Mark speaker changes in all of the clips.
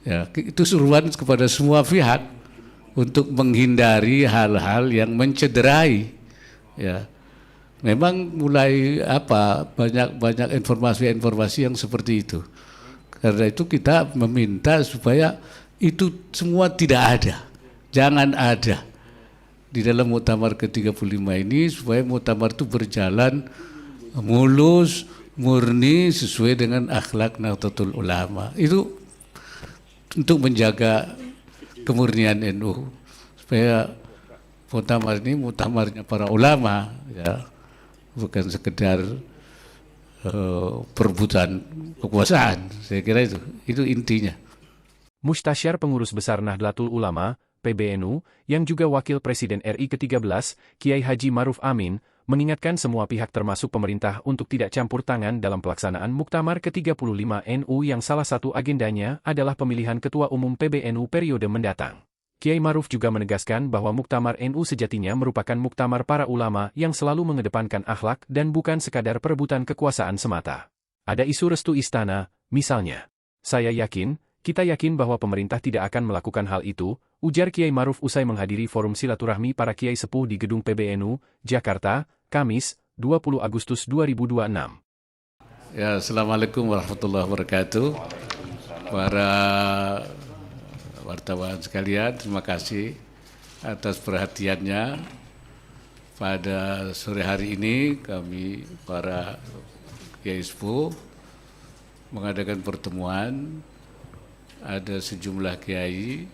Speaker 1: Ya, itu seruan kepada semua pihak untuk menghindari hal-hal yang mencederai. Ya, memang mulai banyak informasi-informasi yang seperti itu. Karena itu kita meminta supaya itu semua tidak ada, jangan ada di dalam Muktamar ke-35 ini, supaya Muktamar itu berjalan mulus, murni, sesuai dengan akhlak Nahdlatul Ulama. Itu untuk menjaga kemurnian NU, supaya Muktamar ini muktamarnya para ulama, ya, bukan sekedar perebutan kekuasaan. Saya kira itu intinya.
Speaker 2: Mustasyar Pengurus Besar Nahdlatul Ulama, PBNU, yang juga Wakil Presiden RI ke-13, Kiai Haji Maruf Amin, mengingatkan semua pihak termasuk pemerintah untuk tidak campur tangan dalam pelaksanaan Muktamar ke-35 NU yang salah satu agendanya adalah pemilihan Ketua Umum PBNU periode mendatang. Kiai Maruf juga menegaskan bahwa Muktamar NU sejatinya merupakan muktamar para ulama yang selalu mengedepankan akhlak dan bukan sekadar perebutan kekuasaan semata. Ada isu restu istana, misalnya. Saya yakin, kita yakin bahwa pemerintah tidak akan melakukan hal itu, ujar Kiai Maruf usai menghadiri forum silaturahmi para Kiai Sepuh di Gedung PBNU, Jakarta, Kamis, 20 Agustus 2026.
Speaker 1: Ya, Assalamualaikum warahmatullahi wabarakatuh. Para wartawan sekalian, terima kasih atas perhatiannya. Pada sore hari ini kami para Kiai Sepuh mengadakan pertemuan. Ada sejumlah kiai,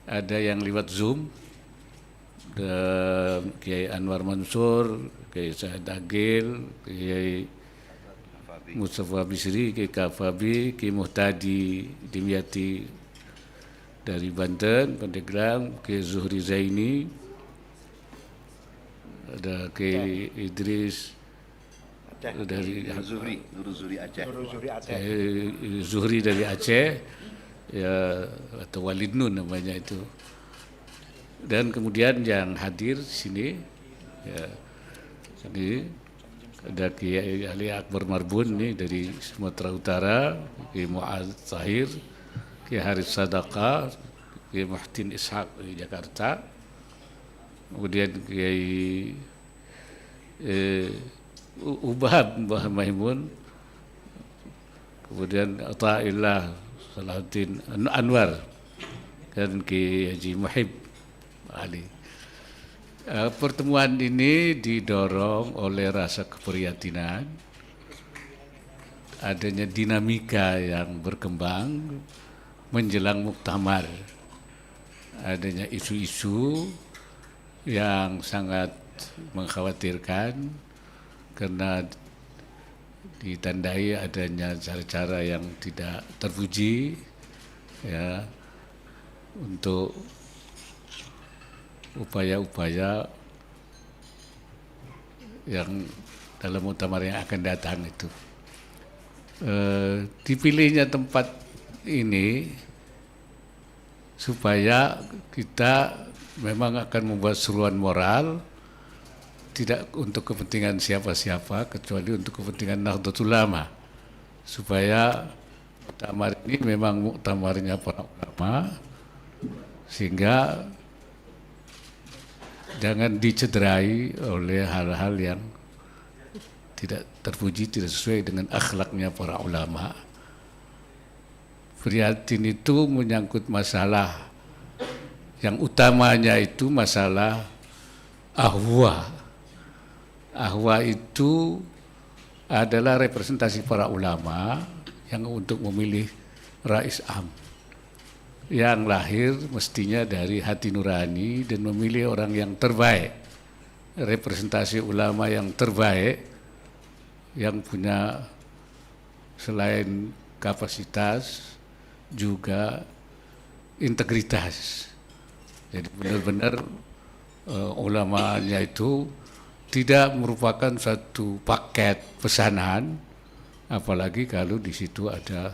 Speaker 1: ada yang lewat Zoom, Kiai Anwar Mansur, Kiai Said Agil, Kiai Mustafa Bisri, Kiai Kafabi, Kiai Muhtadi Dimyati dari Banten, Pandeglang, Kiai Zuhri Zaini, ada Kiai Idris dari Zuhri dari Aceh, ya, atau Walid Nun namanya itu. Dan kemudian yang hadir di sini, ya, ini ada Kiai Ali Akbar Marbun nih dari Sumatera Utara, Kiai Mu'ad Tahir, Kiai Haris Sadaqah, Kiai Muhtin Ishaq dari Jakarta, kemudian Kiai Mbah Maimun, kemudian Ata'illah Salahuddin Anwar, dan Kiai Haji Muhib Ali. Pertemuan ini didorong oleh rasa keprihatinan, adanya dinamika yang berkembang menjelang muktamar, adanya isu-isu yang sangat mengkhawatirkan karena ditandai adanya cara-cara yang tidak terpuji, ya, untuk upaya-upaya yang dalam muktamar yang akan datang itu. Dipilihnya tempat ini supaya kita memang akan membuat seruan moral, tidak untuk kepentingan siapa-siapa kecuali untuk kepentingan Nahdlatul Ulama, supaya muktamar ini memang muktamarnya para ulama, sehingga jangan dicederai oleh hal-hal yang tidak terpuji, tidak sesuai dengan akhlaknya para ulama. Prihatin itu menyangkut masalah yang utamanya itu masalah ahwa. Ahwa itu adalah representasi para ulama yang untuk memilih Rais Am, yang lahir mestinya dari hati nurani dan memilih orang yang terbaik, representasi ulama yang terbaik, yang punya selain kapasitas juga integritas. Jadi benar-benar ulamanya itu tidak merupakan satu paket pesanan, apalagi kalau di situ ada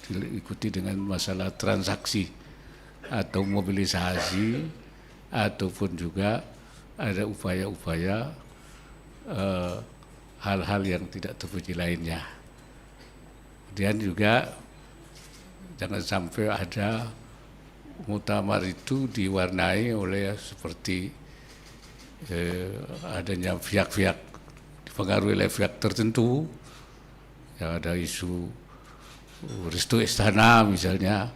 Speaker 1: diikuti dengan masalah transaksi atau mobilisasi, ataupun juga ada upaya-upaya hal-hal yang tidak terpuji lainnya. Kemudian juga Jangan sampai ada muktamar itu diwarnai oleh seperti adanya pihak-pihak, dipengaruhi oleh pihak tertentu, yang ada isu restu istana misalnya.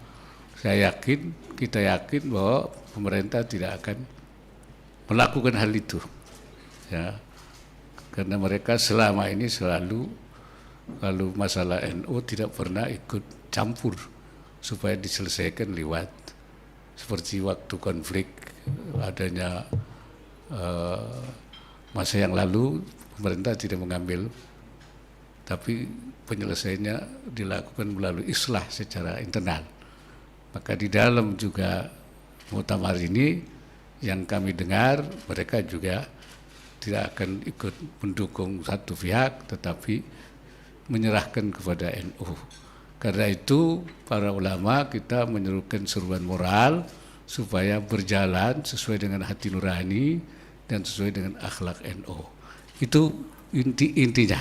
Speaker 1: Kita yakin bahwa pemerintah tidak akan melakukan hal itu, ya, karena mereka selama ini selalu kalau masalah NU tidak pernah ikut campur supaya diselesaikan lewat seperti waktu konflik adanya masa yang lalu, pemerintah tidak mengambil, tapi penyelesaiannya dilakukan melalui islah secara internal. Maka di dalam juga muktamar ini yang kami dengar, mereka juga tidak akan ikut mendukung satu pihak, tetapi menyerahkan kepada NU. Karena itu para ulama kita menyerukan seruan moral supaya berjalan sesuai dengan hati nurani dan sesuai dengan akhlak NU. Itu intinya.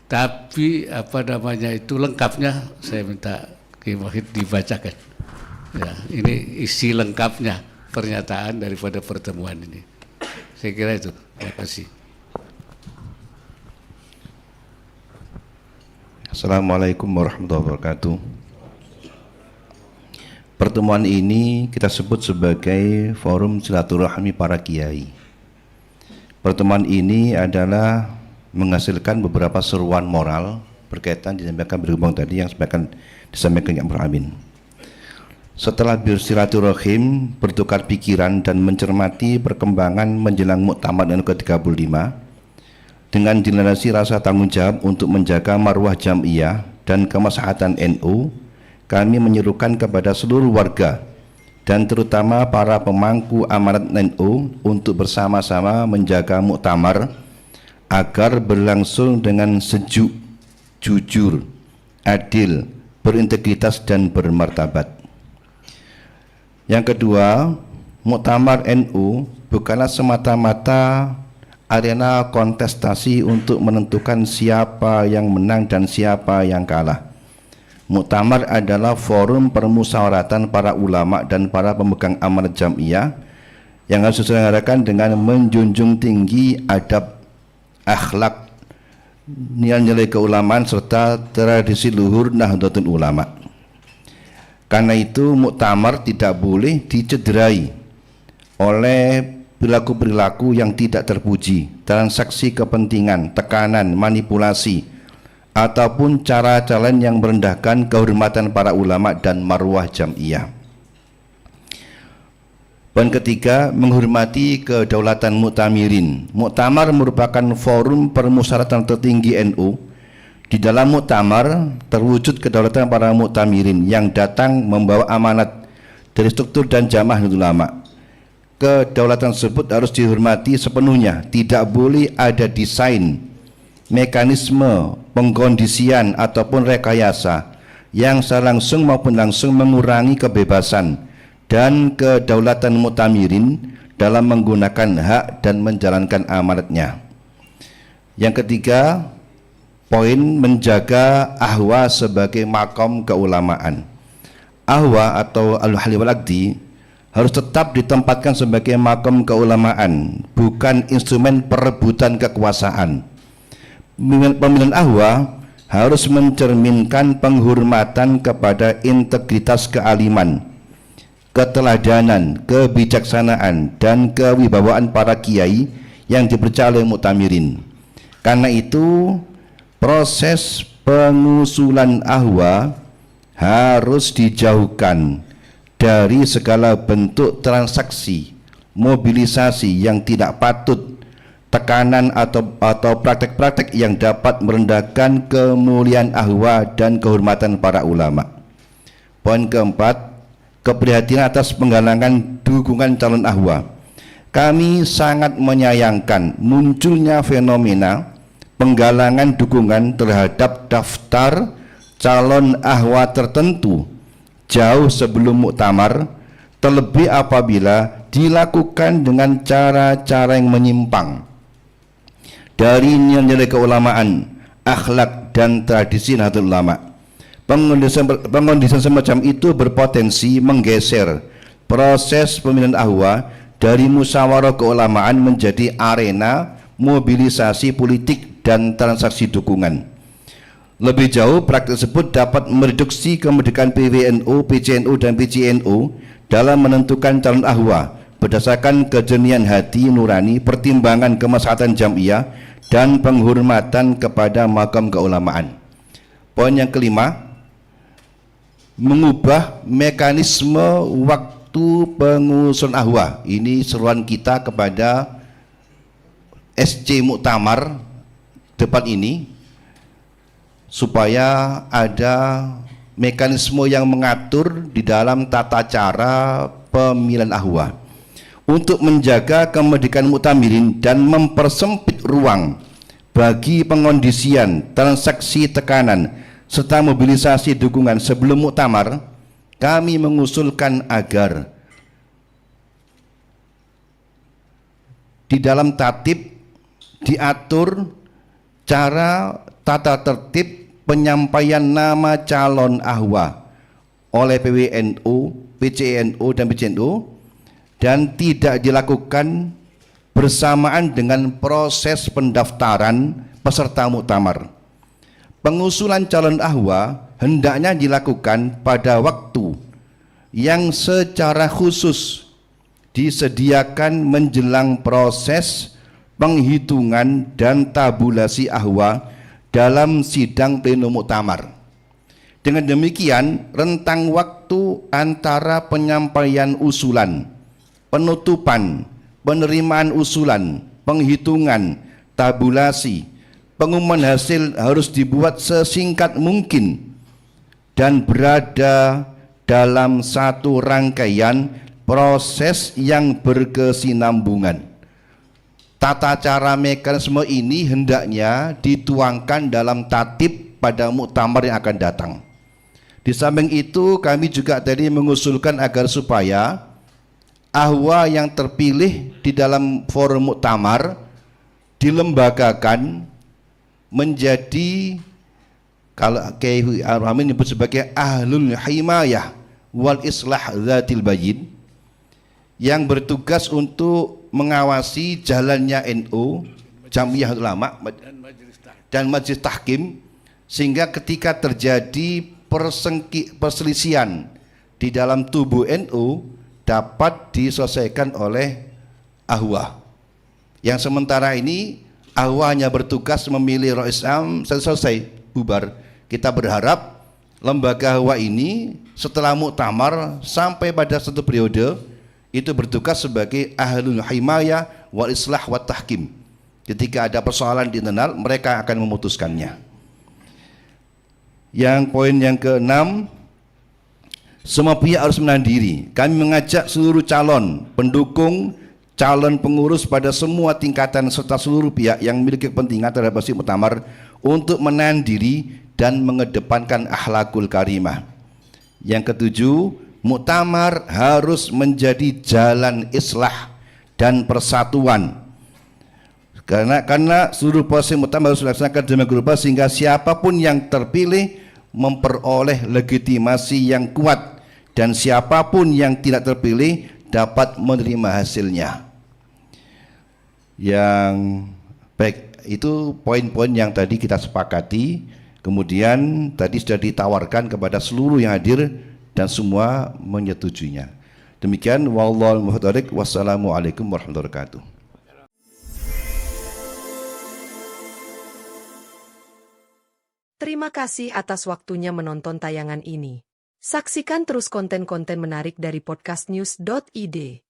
Speaker 1: Tapi apa namanya itu lengkapnya saya minta Kiai Wahid dibacakan. Ya, ini isi lengkapnya pernyataan daripada pertemuan ini. Saya kira itu. Terima kasih.
Speaker 3: Assalamualaikum warahmatullahi wabarakatuh. Pertemuan ini kita sebut sebagai forum silaturahmi para kiai. Pertemuan ini adalah menghasilkan beberapa seruan moral berkaitan disampaikan berhubung tadi yang disampaikan Yang Amin. Setelah bersilaturahim, bertukar pikiran dan mencermati perkembangan menjelang Muktamar NU ke-35 dengan dilandasi rasa tanggung jawab untuk menjaga marwah Jam'iyah dan kemaslahatan NU, kami menyerukan kepada seluruh warga dan terutama para pemangku amanat NU untuk bersama-sama menjaga Muktamar agar berlangsung dengan sejuk, jujur, adil, berintegritas dan bermartabat. Yang kedua, Muktamar NU bukanlah semata-mata arena kontestasi untuk menentukan siapa yang menang dan siapa yang kalah. Muktamar adalah forum permusyawaratan para ulama dan para pemegang amanat Jam'iyah yang harus diselenggarakan dengan menjunjung tinggi adab, akhlak, nilai-nilai keulamaan serta tradisi luhur Nahdlatul Ulama. Karena itu muktamar tidak boleh dicederai oleh perilaku-perilaku yang tidak terpuji, transaksi kepentingan, tekanan, manipulasi, ataupun cara-cara lain yang merendahkan kehormatan para ulama dan marwah Jam'iyah. Poin ketiga, menghormati kedaulatan muktamirin. Muktamar merupakan forum permusyawaratan tertinggi NU. Di dalam muktamar terwujud kedaulatan para muktamirin yang datang membawa amanat dari struktur dan jamaah ulama. Kedaulatan tersebut harus dihormati sepenuhnya, tidak boleh ada desain, mekanisme, pengkondisian ataupun rekayasa yang secara langsung maupun langsung mengurangi kebebasan dan kedaulatan muktamirin dalam menggunakan hak dan menjalankan amanatnya. Yang ketiga, poin menjaga ahwa sebagai makom keulamaan. Ahwa atau al-hali wal-aqdi harus tetap ditempatkan sebagai makom keulamaan, bukan instrumen perebutan kekuasaan. Pemilihan ahwa harus mencerminkan penghormatan kepada integritas kealiman, keteladanan, kebijaksanaan, dan kewibawaan para kiai yang dipercaya oleh muktamirin. Karena itu proses pengusulan ahwa harus dijauhkan dari segala bentuk transaksi, mobilisasi yang tidak patut, tekanan atau praktek-praktek yang dapat merendahkan kemuliaan ahwa dan kehormatan para ulama. Poin keempat, keprihatinan atas penggalangan dukungan calon ahwa. Kami sangat menyayangkan munculnya fenomena penggalangan dukungan terhadap daftar calon ahwa tertentu jauh sebelum muktamar, terlebih apabila dilakukan dengan cara-cara yang menyimpang dari nilai-nilai keulamaan, akhlak dan tradisi Nahdlatul Ulama. Pengondisan semacam itu berpotensi menggeser proses pemilihan ahwa dari musyawarah keulamaan menjadi arena mobilisasi politik dan transaksi dukungan. Lebih jauh, praktik tersebut dapat mereduksi kemerdekaan PWNU, PCNU, dan PCNU dalam menentukan calon ahwa berdasarkan kejernihan hati nurani, pertimbangan kemaslahatan jamiah, dan penghormatan kepada makam keulamaan. Poin yang kelima, mengubah mekanisme waktu pengusulan ahwa. Ini seruan kita kepada SC Muktamar depan ini, supaya ada mekanisme yang mengatur di dalam tata cara pemilihan ahwa untuk menjaga kemerdekaan muktamirin dan mempersempit ruang bagi pengondisian transaksi tekanan serta mobilisasi dukungan sebelum muktamar. Kami mengusulkan agar di dalam tatib diatur cara tata tertib penyampaian nama calon ahwa oleh PWNU, PCNU, dan PCNU, dan tidak dilakukan bersamaan dengan proses pendaftaran peserta muktamar. Pengusulan calon ahwa hendaknya dilakukan pada waktu yang secara khusus disediakan menjelang proses penghitungan dan tabulasi ahwa dalam sidang pleno muktamar. Dengan demikian, rentang waktu antara penyampaian usulan, penutupan, penerimaan usulan, penghitungan, tabulasi, pengumuman hasil harus dibuat sesingkat mungkin dan berada dalam satu rangkaian proses yang berkesinambungan. Tata cara mekanisme ini hendaknya dituangkan dalam tatib pada muktamar yang akan datang. Di samping itu, kami juga tadi mengusulkan agar supaya ahwa yang terpilih di dalam forum muktamar dilembagakan menjadi, kalau Kiai Amin menyebut sebagai ahlul himayah wal islah dzatil bayin, yang bertugas untuk mengawasi jalannya NU, Jamiah Ulama dan Majelis Tahkim, sehingga ketika terjadi perselisihan di dalam tubuh NU dapat diselesaikan oleh ahwa. Yang sementara ini ahwa hanya bertugas memilih Rais Am, selesai bubar. Kita berharap lembaga ahwa ini setelah muktamar sampai pada satu periode itu bertugas sebagai ahlul himayah wal islah wat tahkim. Ketika ada persoalan di internal, mereka akan memutuskannya. Yang poin yang keenam, semua pihak harus menahan diri. Kami mengajak seluruh calon pendukung, calon pengurus pada semua tingkatan serta seluruh pihak yang memiliki kepentingan terhadap hasil muktamar untuk menahan diri dan mengedepankan akhlakul karimah. Yang ketujuh, muktamar harus menjadi jalan islah dan persatuan. Karena seluruh proses muktamar harus dilaksanakan demikian rupa sehingga siapapun yang terpilih memperoleh legitimasi yang kuat dan siapapun yang tidak terpilih dapat menerima hasilnya. Yang baik, itu poin-poin yang tadi kita sepakati. Kemudian tadi sudah ditawarkan kepada seluruh yang hadir dan semua menyetujuinya. Demikian, wallahul muwaffiq. Wassalamualaikum warahmatullahi wabarakatuh.
Speaker 4: Terima kasih atas waktunya menonton tayangan ini. Saksikan terus konten-konten menarik dari podcastnews.id.